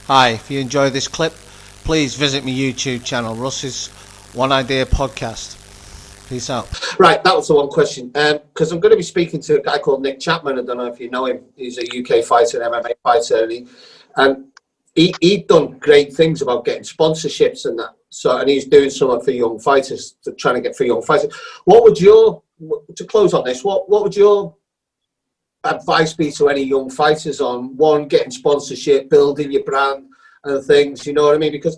Hi, if you enjoy this clip, please visit my YouTube channel, Russ's One Idea Podcast. Peace out. Right, that was the one question. Because I'm going to be speaking to a guy called Nick Chapman. I don't know if you know him. He's a UK fighter, MMA fighter, and he'd done great things about getting sponsorships and that. So, and he's doing something for young fighters, trying to get for young fighters. What would your, to close on this, what would your advice be to any young fighters on, one, getting sponsorship, building your brand and things, you know what I mean? Because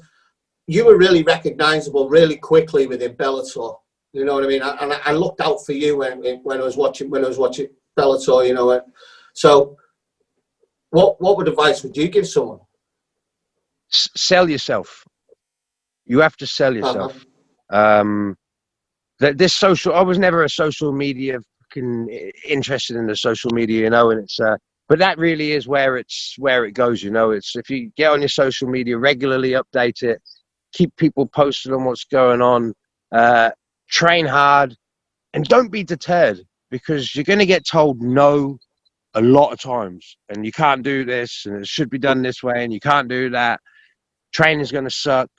you were really recognisable really quickly within Bellator, you know what I mean? And I looked out for you when I was watching Bellator, you know. So what advice would you give someone? Sell yourself. You have to sell yourself. This social, I was never a social media interested in the social media, you know, and it's but that really is where it goes, you know. It's if you get on your social media regularly, update it, keep people posted on what's going on, train hard, and don't be deterred, because you're going to get told no a lot of times, and you can't do this, and it should be done this way, and you can't do that. Training's going to suck.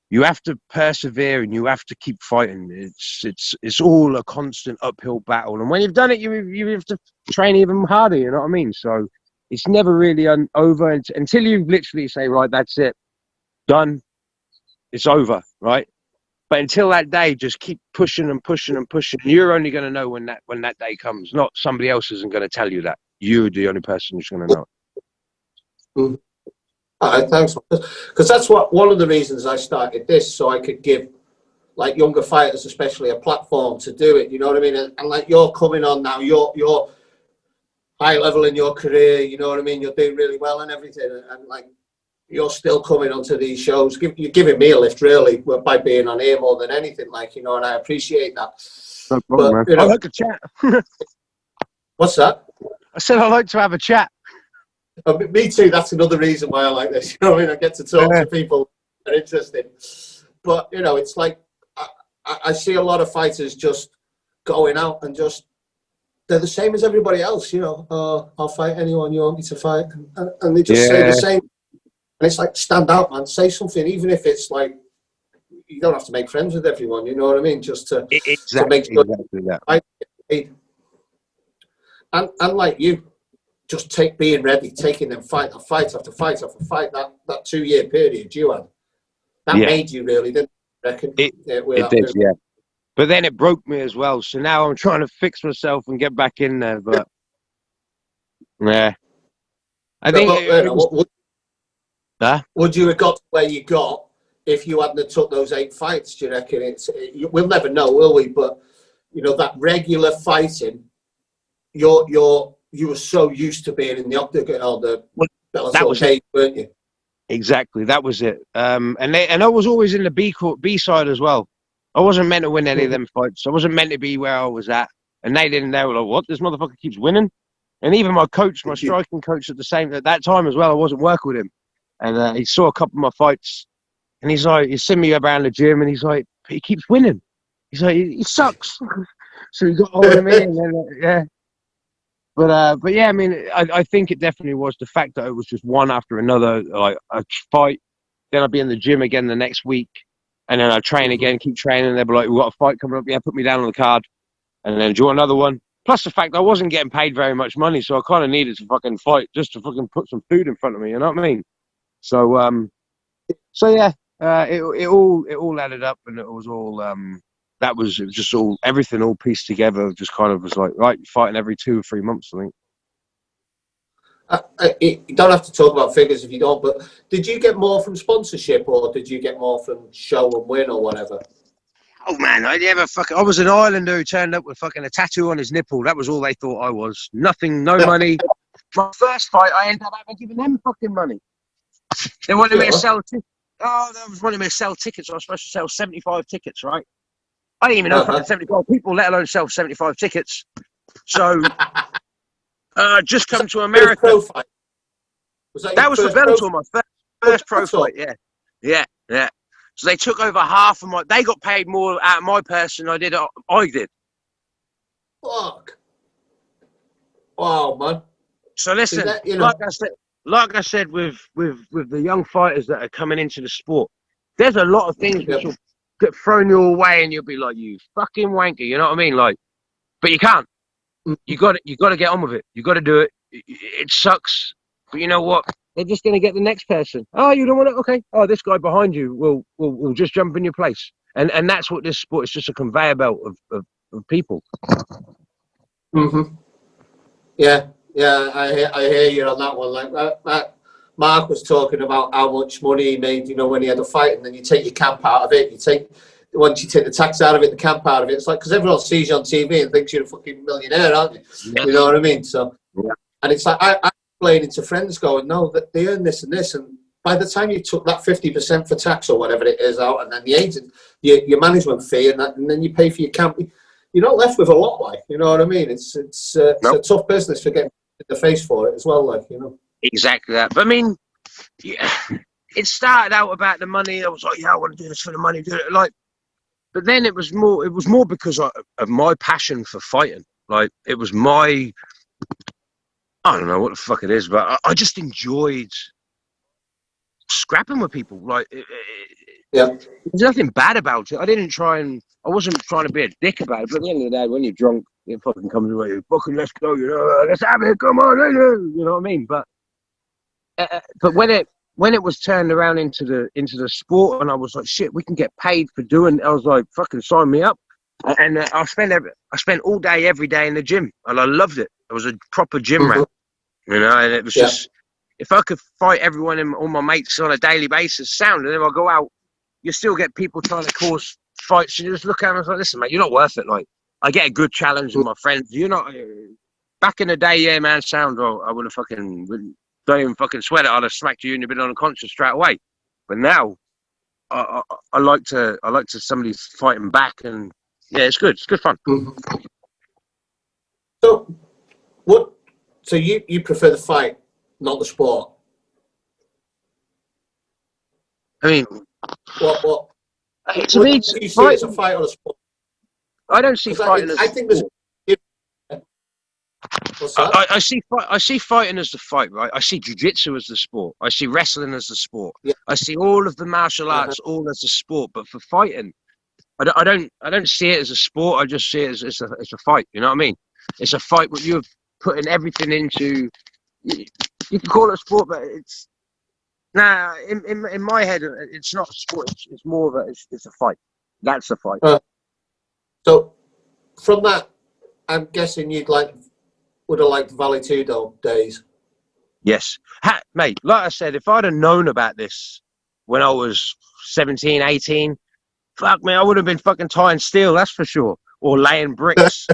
You have to persevere and you have to keep fighting. It's all a constant uphill battle, and when you've done it, you have to train even harder. You know what I mean? So it's never really over until you literally say, right, that's it, done. It's over, right? But until that day, just keep pushing and pushing and pushing. You're only going to know when that day comes. Not somebody else isn't going to tell you that. You're the only person who's going to know it. Mm. All right, thanks. Because that's one of the reasons I started this, so I could give like younger fighters, especially, a platform to do it. You know what I mean? And like you're coming on now, you're high level in your career. You know what I mean? You're doing really well and everything, and like you're still coming onto these shows. You're giving me a lift, really, by being on here more than anything. Like, you know, and I appreciate that. No problem, man. You know, I like to chat. What's that? I said I like to have a chat. Oh, me too. That's another reason why I like this. You know what I mean? I get to talk to people that are interested. But, you know, it's like I see a lot of fighters just going out and they're the same as everybody else, you know. I'll fight anyone you want me to fight. And they just say the same. And it's like, stand out, man. Say something, even if it's like, you don't have to make friends with everyone, you know what I mean? Just to make sure that. And like you, just being ready, taking them fight after fight after fight after fight, that 2 year period you had, that made you really, didn't you reckon? It did, yeah. But then it broke me as well. So now I'm trying to fix myself and get back in there. But yeah, I think. Would you have got to where you got if you hadn't have took those 8 fights? Do you reckon? We'll never know, will we? But you know, that regular fighting, you were so used to being in the octagon or that was it, weren't you? Exactly, that was it. And I was always in the B side as well. I wasn't meant to win any of them fights. I wasn't meant to be where I was at, and they didn't. They were like, "What? This motherfucker keeps winning." And even my coach, my striking coach at that time as well, I wasn't working with him, and he saw a couple of my fights, and he's like, he's seen me around the gym, and he's like, he keeps winning. He's like, he sucks. So he got hold of me, and then, yeah. But yeah, I mean, I think it definitely was the fact that it was just one after another, like a fight. Then I'd be in the gym again the next week, and then I'd train again, keep training. They'd be like, "We've got a fight coming up. Yeah, put me down on the card." And then do another one. Plus the fact I wasn't getting paid very much money, so I kind of needed to fucking fight just to fucking put some food in front of me. You know what I mean? So yeah, it all added up, and it was all it was just all everything all pieced together. Just kind of was like, right, fighting every 2 or 3 months, I think. You don't have to talk about figures if you don't, but did you get more from sponsorship or did you get more from show and win or whatever? Oh man, I was an Islander who turned up with fucking a tattoo on his nipple. That was all they thought I was. Nothing, no money. My first fight, I ended up having given them fucking money. They wanted me to sell tickets. Oh, they wanted me to sell tickets. I was supposed to sell 75 tickets, right? I didn't even know fucking 75 people, let alone sell 75 tickets. So, just come to America. That was for Bellator, my first pro fight, yeah. So they took over half of they got paid more out of my purse than I did. Fuck. Wow, man. So listen, like I said, like I said, with the young fighters that are coming into the sport, there's a lot of things which will get thrown your way, and you'll be like, "You fucking wanker," you know what I mean? Like, but you can't. You got to get on with it. You got to do it. It sucks, but you know what? They're just going to get the next person. Oh, you don't want to? Okay. Oh, this guy behind you will just jump in your place, and that's what this sport is. Just a conveyor belt of people. Yeah, yeah, I hear you on that one. Like Mark was talking about how much money he made, when he had a fight, and then you take your camp out of it. Once you take the tax out of it, the camp out of it. It's like, because everyone sees you on TV and thinks you're a fucking millionaire, aren't you? Yes. You know what I mean? So, yeah. And it's like I'm explaining to friends, going, no, that they earn this and this, and by the time you took that 50% for tax or whatever it is out, and then the agent, your management fee, and then you pay for your camp. You're not left with a lot, like, you know what I mean? It's a tough business for getting in the face for it as well, like, Exactly that. But I mean, yeah, it started out about the money. I was like, yeah, I want to do this for the money. Do it, like, but then it was more because of my passion for fighting. Like, it was I don't know what the fuck it is, but I just enjoyed scrapping with people. Like, there's nothing bad about it. I wasn't trying to be a dick about it, but at the end of the day, when you're drunk, it fucking comes away. Fucking let's go, let's have it. Come on, you know what I mean? But when it was turned around into the sport, and I was like, shit, we can get paid for doing. I was like, fucking sign me up. And I spent all day, every day in the gym, and I loved it. I was a proper gym rat, and it was just, if I could fight everyone and all my mates on a daily basis, and then I go out, you still get people trying to cause fights, and you just look at them and it's like, listen, mate, you're not worth it. Like, I get a good challenge with my friends. You're not. Back in the day, yeah, man, I would have don't even fucking sweat it. I'd have smacked you and you'd been unconscious straight away. But now, I like to somebody's fighting back, and yeah, it's good. It's good fun. So, So you prefer the fight, not the sport? I mean, what? To me, do you see it as a fight or a sport? I don't see fighting as. I think there's. I see fighting as the fight, right? I see jiu-jitsu as the sport. I see wrestling as the sport. Yeah. I see all of the martial arts all as a sport. But for fighting, I don't see it as a sport. I just see it as it's a fight. You know what I mean? It's a fight where you're putting everything into. You can call it a sport, but it's in my head, it's not a sport. It's more of it's a fight. That's a fight. So from that, I'm guessing would have liked Valley Tudo days. Yes. Mate, like I said, if I'd have known about this when I was 17, 18, fuck me, I would have been fucking tying steel, that's for sure. Or laying bricks.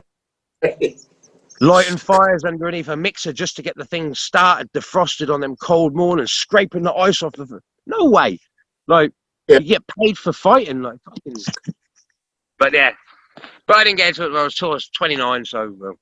Lighting fires underneath a mixer just to get the thing started, defrosted on them cold mornings, scraping the ice off of it. No way. Like, you get paid for fighting. Like, fucking. But yeah. But I didn't get into it when I was 29, so...